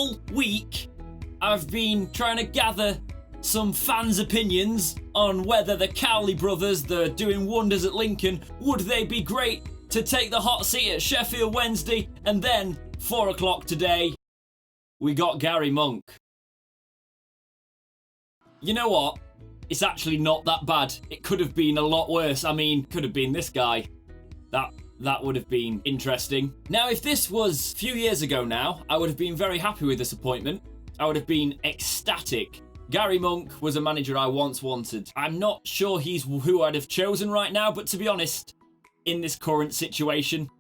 all week, I've been trying to gather some fans' opinions on whether the Cowley brothers, they're doing wonders at Lincoln, would they be great to take the hot seat at Sheffield Wednesday? And then, 4 o'clock today, we got Garry Monk. You know what? It's actually not that bad. It could have been a lot worse. I mean, could have been this guy. That would have been interesting. Now, if this was a few years ago now, I would have been very happy with this appointment. I would have been ecstatic. Garry Monk was a manager I once wanted. I'm not sure he's who I'd have chosen right now, but to be honest, in this current situation,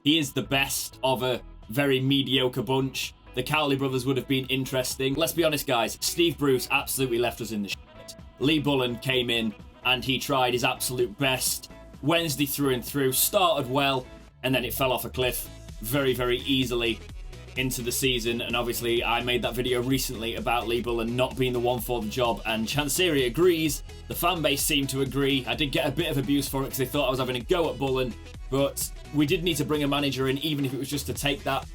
he is the best of a very mediocre bunch. The Cowley brothers would have been interesting. Let's be honest, guys. Steve Bruce absolutely left us in the shit. Lee Bullen came in and he tried his absolute best. Wednesday through and through, started well, and then it fell off a cliff very, very easily into the season. And obviously, I made that video recently about Lee Bullen not being the one for the job, and Chancery agrees. The fan base seemed to agree. I did get a bit of abuse for it because they thought I was having a go at Bullen, but we did need to bring a manager in, even if it was just to take that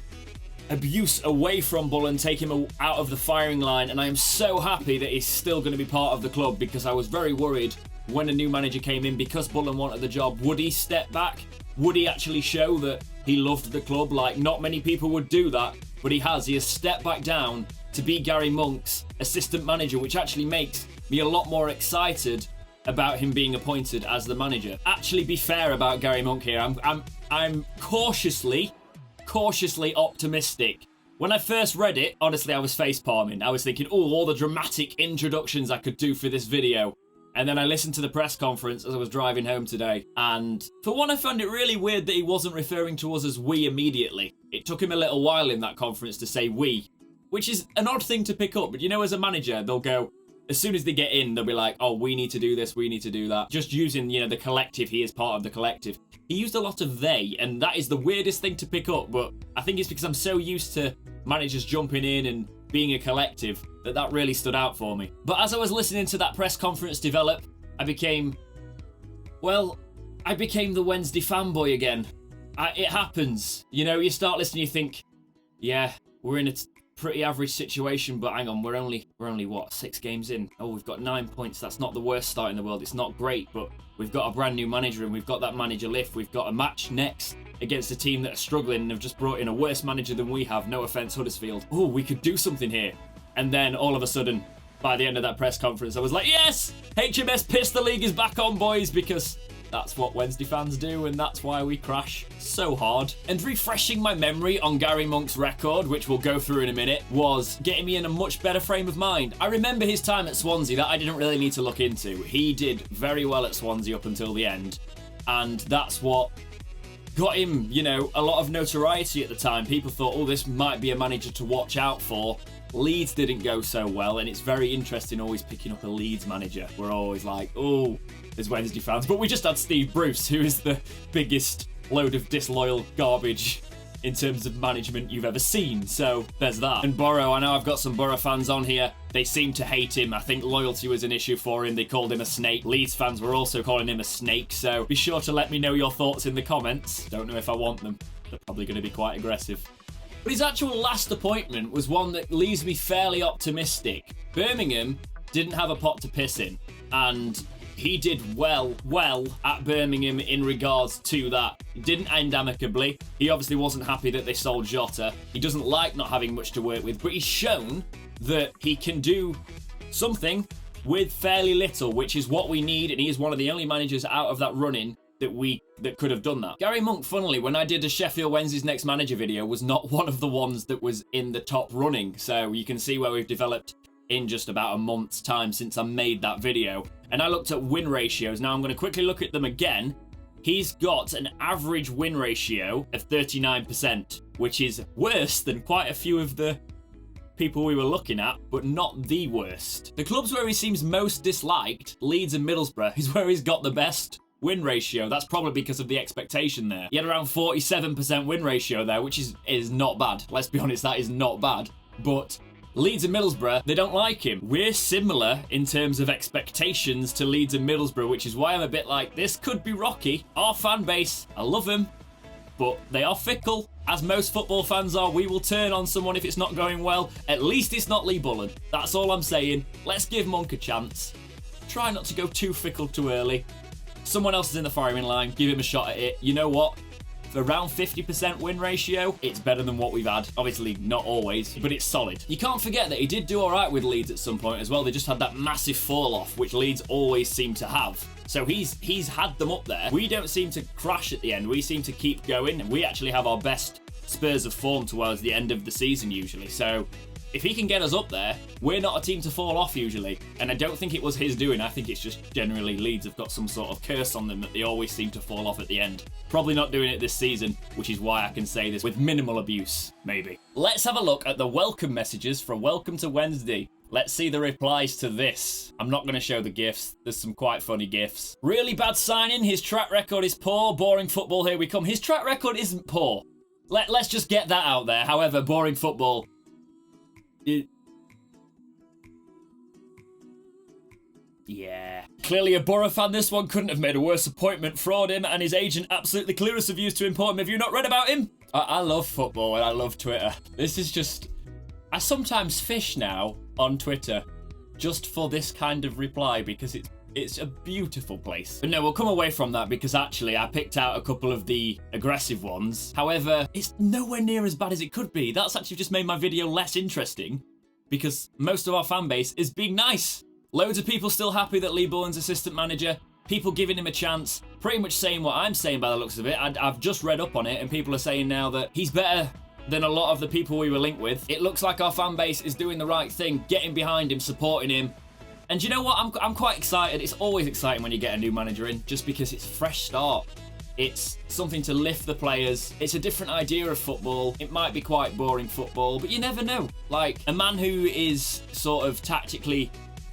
abuse away from Bullen, take him out of the firing line. And I am so happy that he's still going to be part of the club, because I was very worried when a new manager came in, because Bullen wanted the job, would he step back? Would he actually show that he loved the club? Like, not many people would do that, but he has. He has stepped back down to be Garry Monk's assistant manager, which actually makes me a lot more excited about him being appointed as the manager. Actually, be fair about Garry Monk here. I'm cautiously optimistic. When I first read it, honestly, I was facepalming. I was thinking, oh, all the dramatic introductions I could do for this video. And then I listened to the press conference as I was driving home today. And for one, I found it really weird that he wasn't referring to us as we immediately. It took him a little while in that conference to say we, which is an odd thing to pick up. But you know, as a manager, they'll go, as soon as they get in, they'll be like, oh, we need to do this, we need to do that. Just using, you know, the collective. He is part of the collective. He used a lot of they, and that is the weirdest thing to pick up. But I think it's because I'm so used to managers jumping in and being a collective that really stood out for me. But as I was listening to that press conference develop, I became the Wednesday fanboy again. It happens. You know, you start listening, you think, yeah, we're in a pretty average situation, but hang on, we're only what, 6 games in? Oh, we've got 9 points. That's not the worst start in the world. It's not great, but we've got a brand new manager and we've got that manager lift. We've got a match next against a team that are struggling and have just brought in a worse manager than we have. No offense, Huddersfield. Oh, we could do something here. And then all of a sudden, by the end of that press conference, I was like, yes, HMS Piss the League is back on, boys, because that's what Wednesday fans do, and that's why we crash so hard. And refreshing my memory on Garry Monk's record, which we'll go through in a minute, was getting me in a much better frame of mind. I remember his time at Swansea that I didn't really need to look into. He did very well at Swansea up until the end, and that's what got him, you know, a lot of notoriety at the time. People thought, oh, this might be a manager to watch out for. Leeds didn't go so well, and it's very interesting always picking up a Leeds manager. We're always like, oh, there's Wednesday fans. But we just had Steve Bruce, who is the biggest load of disloyal garbage in terms of management you've ever seen. So there's that. And Borough, I know I've got some Borough fans on here. They seem to hate him. I think loyalty was an issue for him. They called him a snake. Leeds fans were also calling him a snake. So be sure to let me know your thoughts in the comments. Don't know if I want them. They're probably going to be quite aggressive. But his actual last appointment was one that leaves me fairly optimistic. Birmingham didn't have a pot to piss in, and he did well at Birmingham in regards to that. It didn't end amicably. He obviously wasn't happy that they sold Jota. He doesn't like not having much to work with, but he's shown that he can do something with fairly little, which is what we need, and he is one of the only managers out of that running that could have done that. Garry Monk, funnily, when I did a Sheffield Wednesday's Next Manager video, was not one of the ones that was in the top running. So you can see where we've developed in just about a month's time since I made that video. And I looked at win ratios. Now I'm going to quickly look at them again. He's got an average win ratio of 39%, which is worse than quite a few of the people we were looking at, but not the worst. The clubs where he seems most disliked, Leeds and Middlesbrough, is where he's got the best win ratio. That's probably because of the expectation there. He had around 47% win ratio there, which is not bad. Let's be honest, that is not bad. But Leeds and Middlesbrough, they don't like him. We're similar in terms of expectations to Leeds and Middlesbrough, which is why I'm a bit like, this could be rocky. Our fan base, I love him, but they are fickle. As most football fans are, we will turn on someone if it's not going well. At least it's not Lee Bullen. That's all I'm saying. Let's give Monk a chance. Try not to go too fickle too early. Someone else is in the firing line. Give him a shot at it. You know what? For around 50% win ratio, it's better than what we've had. Obviously, not always, but it's solid. You can't forget that he did do all right with Leeds at some point as well. They just had that massive fall-off, which Leeds always seem to have. So he's had them up there. We don't seem to crash at the end. We seem to keep going. We actually have our best spurs of form towards the end of the season usually. So if he can get us up there, we're not a team to fall off usually. And I don't think it was his doing. I think it's just generally Leeds have got some sort of curse on them that they always seem to fall off at the end. Probably not doing it this season, which is why I can say this with minimal abuse, maybe. Let's have a look at the welcome messages for Welcome to Wednesday. Let's see the replies to this. I'm not going to show the GIFs. There's some quite funny GIFs. Really bad signing. His track record is poor. Boring football. Here we come. His track record isn't poor. Let's just get that out there. However, boring football. Yeah. Clearly a Borough fan, this one. Couldn't have made a worse appointment. Fraud him and his agent absolutely clearest of views to import him. Have you not read about him? I love football and I love Twitter. This is just... I sometimes fish now on Twitter just for this kind of reply because it's a beautiful place. But no, we'll come away from that because actually I picked out a couple of the aggressive ones. However, it's nowhere near as bad as it could be. That's actually just made my video less interesting because most of our fan base is being nice. Loads of people still happy that Lee Bullen's assistant manager. People giving him a chance. Pretty much saying what I'm saying by the looks of it. I've just read up on it and people are saying now that he's better than a lot of the people we were linked with. It looks like our fan base is doing the right thing, getting behind him, supporting him. And you know what? I'm quite excited. It's always exciting when you get a new manager in, just because it's a fresh start. It's something to lift the players. It's a different idea of football. It might be quite boring football, but you never know. Like, a man who is sort of tactically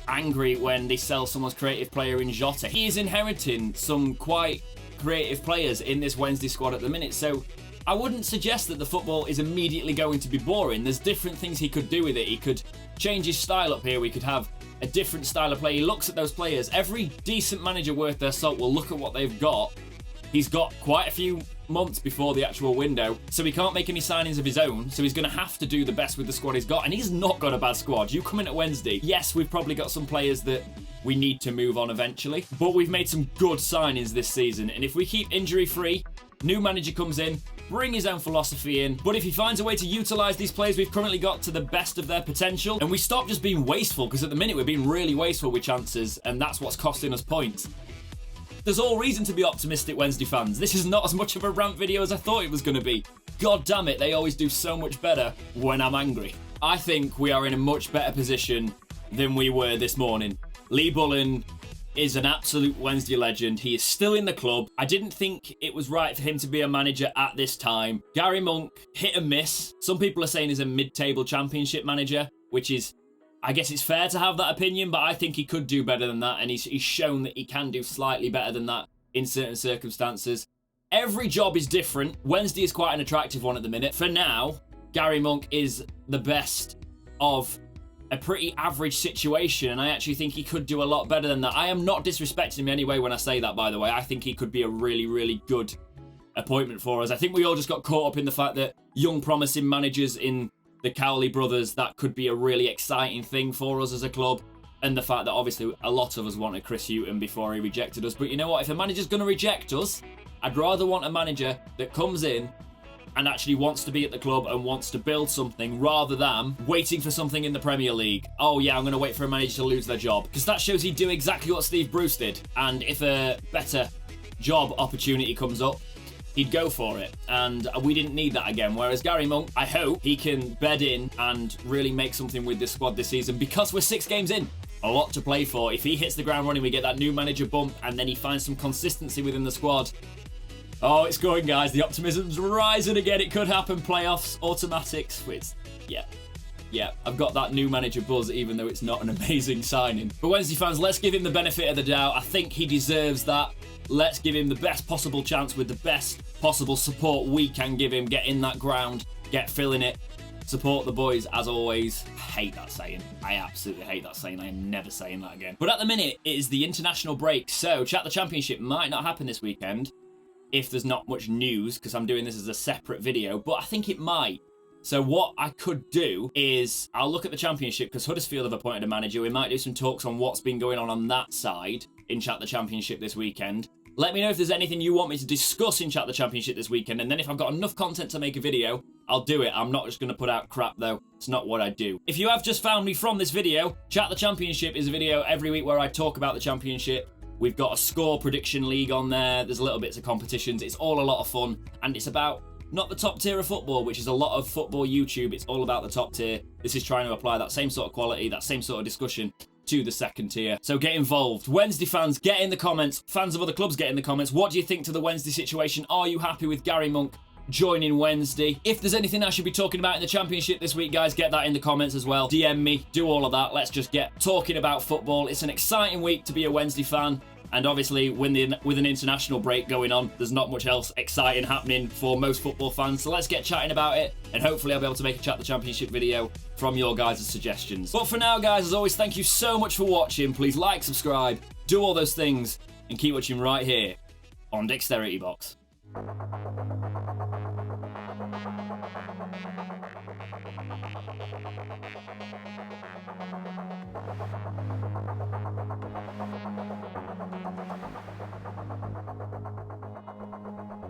angry when they sell someone's creative player in Jota. He is inheriting some quite creative players in this Wednesday squad at the minute, so I wouldn't suggest that the football is immediately going to be boring. There's different things he could do with it. He could change his style up here. We could have a different style of play. He looks at those players. Every decent manager worth their salt will look at what they've got. He's got quite a few months before the actual window, so he can't make any signings of his own, so he's going to have to do the best with the squad he's got, and he's not got a bad squad. You come in at Wednesday, yes, we've probably got some players that we need to move on eventually, but we've made some good signings this season, and if we keep injury-free, new manager comes in, bring his own philosophy in, but if he finds a way to utilise these players we've currently got to the best of their potential, and we stop just being wasteful, because at the minute we're being really wasteful with chances, and that's what's costing us points. There's all reason to be optimistic, Wednesday fans. This is not as much of a rant video as I thought it was going to be. God damn it, they always do so much better when I'm angry. I think we are in a much better position than we were this morning. Lee Bullen is an absolute Wednesday legend. He is still in the club. I didn't think it was right for him to be a manager at this time. Garry Monk, hit and miss. Some people are saying he's a mid-table championship manager, which is... I guess it's fair to have that opinion, but I think he could do better than that, and he's shown that he can do slightly better than that in certain circumstances. Every job is different. Wednesday is quite an attractive one at the minute. For now, Garry Monk is the best of a pretty average situation, and I actually think he could do a lot better than that. I am not disrespecting him anyway when I say that, by the way. I think he could be a really, really good appointment for us. I think we all just got caught up in the fact that young, promising managers in the Cowley brothers, that could be a really exciting thing for us as a club, and the fact that obviously a lot of us wanted Chris Hughton before he rejected us. But you know what, if a manager's going to reject us, I'd rather want a manager that comes in and actually wants to be at the club and wants to build something, rather than waiting for something in the Premier League. Oh yeah, I'm going to wait for a manager to lose their job, because that shows he'd do exactly what Steve Bruce did, and if a better job opportunity comes up, he'd go for it, and we didn't need that again. Whereas Garry Monk, I hope he can bed in and really make something with this squad this season, because we're 6 games in. A lot to play for. If he hits the ground running, we get that new manager bump, and then he finds some consistency within the squad. Oh, it's going, guys. The optimism's rising again. It could happen. Playoffs, automatics. Yeah, I've got that new manager buzz, even though it's not an amazing signing. But Wednesday fans, let's give him the benefit of the doubt. I think he deserves that. Let's give him the best possible chance with the best possible support we can give him. Get in that ground, get filling it, support the boys as always. I hate that saying. I absolutely hate that saying. I am never saying that again. But at the minute, it is the international break, so Chat the Championship might not happen this weekend. if there's not much news, because I'm doing this as a separate video, but I think it might. So what I could do is I'll look at the Championship, because Huddersfield have appointed a manager. We might do some talks on what's been going on that side in Chat the Championship this weekend. Let me know if there's anything you want me to discuss in Chat the Championship this weekend, and then if I've got enough content to make a video, I'll do it. I'm not just going to put out crap, though. It's not what I do. If you have just found me from this video, Chat the Championship is a video every week where I talk about the Championship. We've got a score prediction league on there. There's little bits of competitions. It's all a lot of fun, and it's about not the top tier of football, which is a lot of football YouTube. It's all about the top tier. This is trying to apply that same sort of quality, that same sort of discussion to the second tier. So get involved. Wednesday fans, get in the comments. Fans of other clubs, get in the comments. What do you think to the Wednesday situation? Are you happy with Garry Monk joining Wednesday? If there's anything I should be talking about in the Championship this week, guys, get that in the comments as well. DM me, do all of that. Let's just get talking about football. It's an exciting week to be a Wednesday fan. And obviously, with an international break going on, there's not much else exciting happening for most football fans. So let's get chatting about it, and hopefully I'll be able to make a Chat the Championship video from your guys' suggestions. But for now, guys, as always, thank you so much for watching. Please like, subscribe, do all those things, and keep watching right here on Dexteritybox.